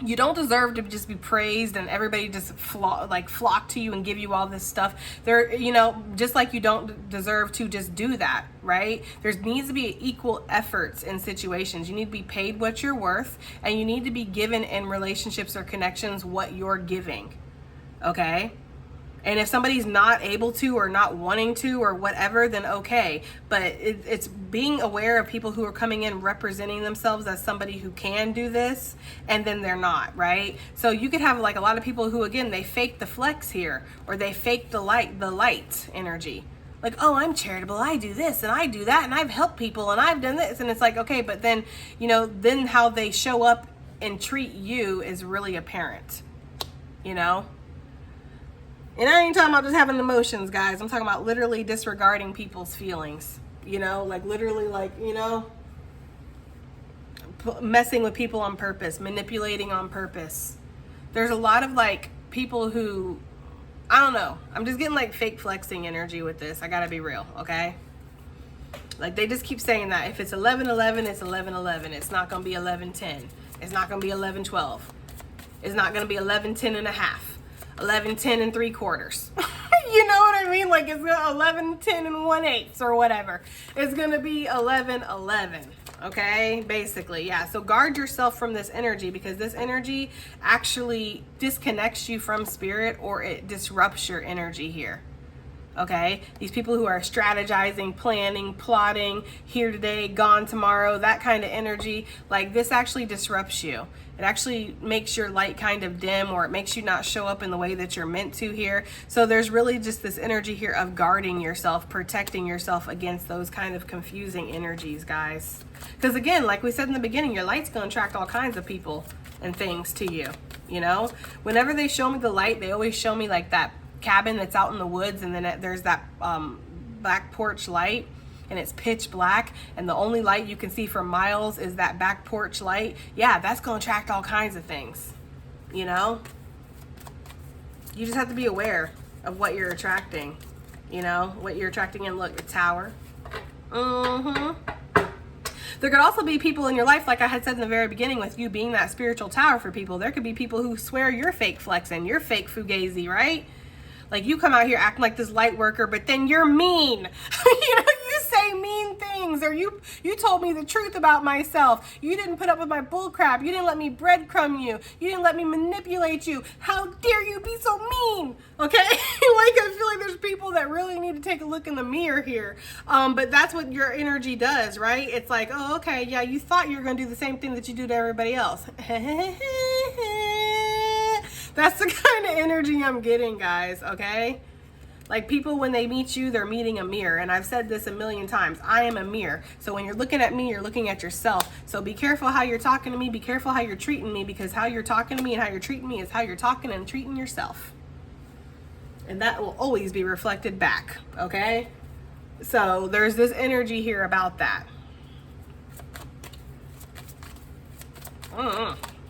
You don't deserve to just be praised and everybody just flock to you and give you all this stuff. There, you know, just like you don't deserve to just do that, right? There needs to be equal efforts in situations. You need to be paid what you're worth, and you need to be given in relationships or connections what you're giving, okay? And if somebody's not able to or not wanting to or whatever, then okay. But it's being aware of people who are coming in representing themselves as somebody who can do this, and then they're not, right? So you could have like a lot of people who, again, they fake the flex here, or they fake the light energy. Like, oh, I'm charitable, I do this and I do that, and I've helped people and I've done this. And it's like, okay, but then, you know, then how they show up and treat you is really apparent, you know? And I ain't talking about just having emotions, guys. I'm talking about literally disregarding people's feelings. You know, like literally, like, you know, messing with people on purpose, manipulating on purpose. There's a lot of like people who, I don't know. I'm just getting like fake flexing energy with this. I gotta be real, okay? Like they just keep saying that if it's 11-11, it's 11-11. It's not gonna be 11-10. It's not gonna be 11-12. It's not gonna be 11-10 and a half. 11-10 and 3/4. You know what I mean? Like it's 11-10 and 1/8 or whatever. It's gonna be 11-11. Okay, basically, yeah. So guard yourself from this energy, because this energy actually disconnects you from spirit, or it disrupts your energy here. Okay, these people who are strategizing, planning, plotting, here today, gone tomorrow, that kind of energy, like this actually disrupts you. It actually makes your light kind of dim, or it makes you not show up in the way that you're meant to here. So there's really just this energy here of guarding yourself, protecting yourself against those kind of confusing energies, guys. Because again, like we said in the beginning, your light's going to attract all kinds of people and things to you, you know? Whenever they show me the light, they always show me like that cabin that's out in the woods, and then there's that back porch light, and it's pitch black, and the only light you can see for miles is that back porch light. Yeah, that's going to attract all kinds of things, you know? You just have to be aware of what you're attracting, you know, what you're attracting. And look, a tower. There could also be people in your life, like I had said in the very beginning, with you being that spiritual tower for people. There could be people who swear you're fake flexing, you're fake fugazi, right? Like you come out here acting like this light worker, but then you're mean. You know, you say mean things, or you told me the truth about myself. You didn't put up with my bull crap. You didn't let me breadcrumb you. You didn't let me manipulate you. How dare you be so mean? Okay? Like I feel like there's people that really need to take a look in the mirror here. But that's what your energy does, right? It's like, oh, okay, yeah, you thought you were gonna do the same thing that you do to everybody else. That's the kind of energy I'm getting, guys, okay? Like people, when they meet you, they're meeting a mirror. And I've said this a million times. I am a mirror. So when you're looking at me, you're looking at yourself. So be careful how you're talking to me. Be careful how you're treating me, because how you're talking to me and how you're treating me is how you're talking and treating yourself. And that will always be reflected back, okay? So there's this energy here about that.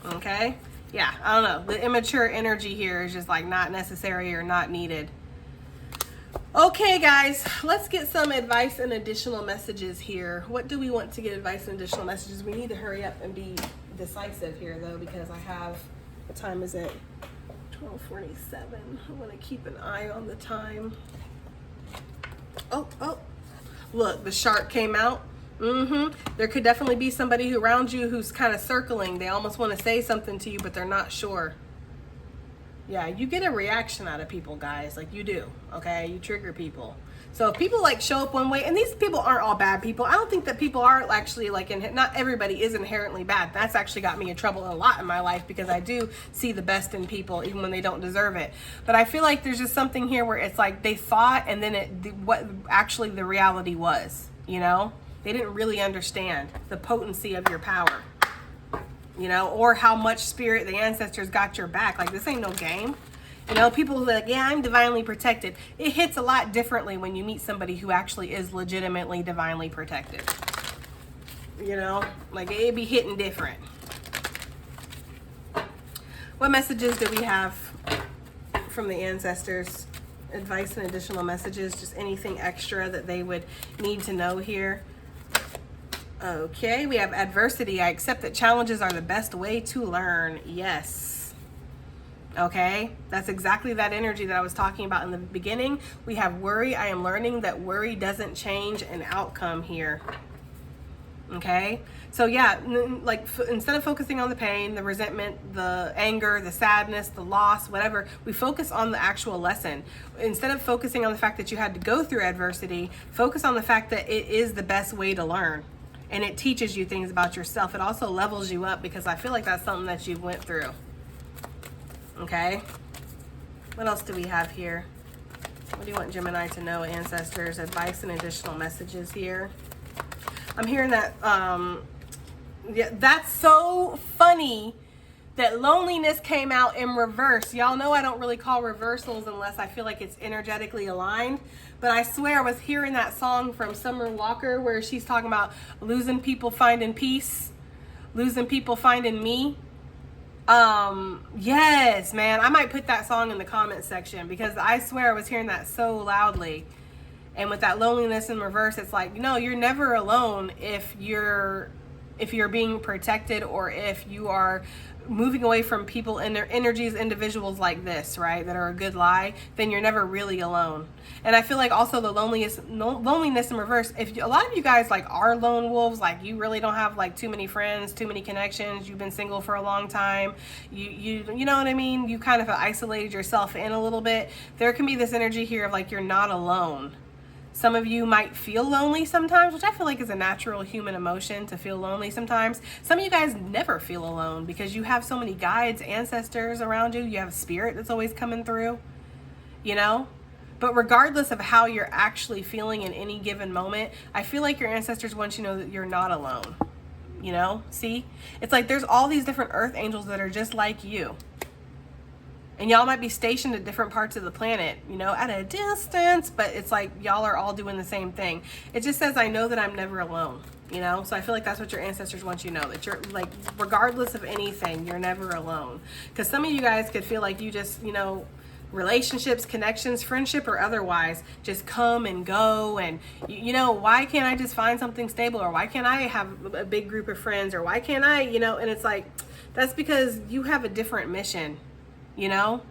Okay? Yeah, I don't know. The immature energy here is just like not necessary or not needed. Okay, guys, let's get some advice and additional messages here. What do we want to get advice and additional messages? We need to hurry up and be decisive here, though, because I have, what time is it? 12:47. I want to keep an eye on the time. Oh, look, the shark came out. There could definitely be somebody around you who's kind of circling. They almost want to say something to you, but they're not sure. Yeah, you get a reaction out of people, guys. Like you do, okay? You trigger people. So if people like show up one way, and these people aren't all bad people. I don't think that people are actually like, not everybody is inherently bad. That's actually got me in trouble a lot in my life, because I do see the best in people even when they don't deserve it. But I feel like there's just something here where it's like they thought, and then what actually the reality was, you know? They didn't really understand the potency of your power, you know, or how much spirit the ancestors got your back. Like, this ain't no game. You know, people are like, yeah, I'm divinely protected. It hits a lot differently when you meet somebody who actually is legitimately divinely protected. You know, like it'd be hitting different. What messages do we have from the ancestors? Advice and additional messages, just anything extra that they would need to know here. Okay, we have adversity. I accept that challenges are the best way to learn. Yes. Okay, that's exactly that energy that I was talking about in the beginning. We have worry. I am learning that worry doesn't change an outcome here. Okay, so yeah, like instead of focusing on the pain, the resentment, the anger, the sadness, the loss, whatever, we focus on the actual lesson. Instead of focusing on the fact that you had to go through adversity, focus on the fact that it is the best way to learn. And it teaches you things about yourself. It also levels you up, because I feel like that's something that you went through. Okay, what else do we have here? What do you want Gemini to know, ancestors? Advice and additional messages here. I'm hearing that, yeah, that's so funny that loneliness came out in reverse. Y'all know I don't really call reversals unless I feel like it's energetically aligned. But I swear I was hearing that song from Summer Walker where she's talking about losing people, finding peace, losing people, finding me. Yes, man, I might put that song in the comment section, because I swear I was hearing that so loudly. And with that loneliness in reverse, it's like, no, you're never alone if you're being protected, or if you are moving away from people and their energies, individuals like this, right, that are a good lie, then you're never really alone. And I feel like also the loneliness in reverse, if a lot of you guys like are lone wolves, like you really don't have like too many friends, too many connections, you've been single for a long time, you know what I mean, you kind of isolated yourself in a little bit, there can be this energy here of like you're not alone. Some of you might feel lonely sometimes, which I feel like is a natural human emotion, to feel lonely sometimes. Some of you guys never feel alone because you have so many guides, ancestors around you. You have spirit that's always coming through, you know? But regardless of how you're actually feeling in any given moment, I feel like your ancestors want you to know that you're not alone, you know? See? It's like there's all these different earth angels that are just like you. And y'all might be stationed at different parts of the planet, you know, at a distance, but it's like y'all are all doing the same thing. It just says, I know that I'm never alone, you know? So I feel like that's what your ancestors want you to know, that you're like, regardless of anything, you're never alone. Because some of you guys could feel like you just, you know, relationships, connections, friendship or otherwise, just come and go. And, you know, why can't I just find something stable? Or why can't I have a big group of friends? Or why can't I, you know? And it's like, that's because you have a different mission. You know,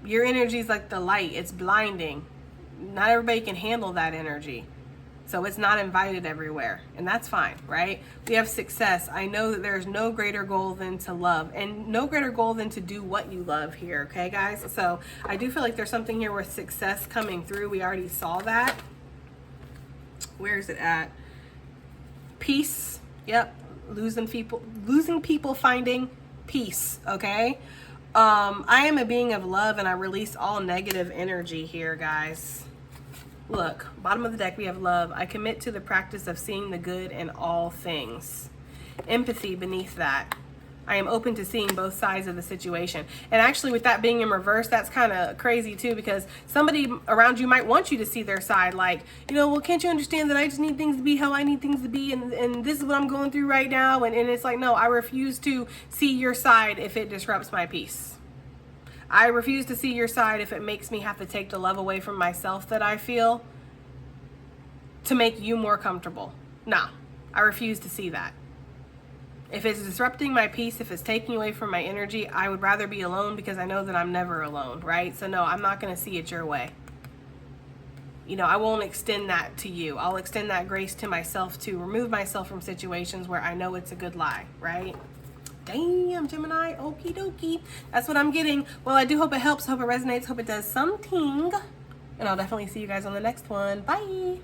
your energy is like the light. It's blinding. Not everybody can handle that energy. So it's not invited everywhere. And that's fine, right? We have success. I know that there's no greater goal than to love, and no greater goal than to do what you love here. Okay, guys? So I do feel like there's something here with success coming through. We already saw that. Where is it at? Peace. Yep. Losing people, finding peace. Okay, I am a being of love, and I release all negative energy here, guys. Look, bottom of the deck, we have love. I commit to the practice of seeing the good in all things. Empathy beneath that. I am open to seeing both sides of the situation. And actually, with that being in reverse, that's kind of crazy too, because somebody around you might want you to see their side, like, you know, well, can't you understand that I just need things to be how I need things to be, and this is what I'm going through right now, and it's like, no, I refuse to see your side if it disrupts my peace. I refuse to see your side if it makes me have to take the love away from myself that I feel to make you more comfortable. No, I refuse to see that. If it's disrupting my peace, if it's taking away from my energy, I would rather be alone, because I know that I'm never alone, right? So no, I'm not going to see it your way. You know, I won't extend that to you. I'll extend that grace to myself to remove myself from situations where I know it's a good lie, right? Damn, Gemini, okie dokie. That's what I'm getting. Well, I do hope it helps, hope it resonates, hope it does something. And I'll definitely see you guys on the next one. Bye.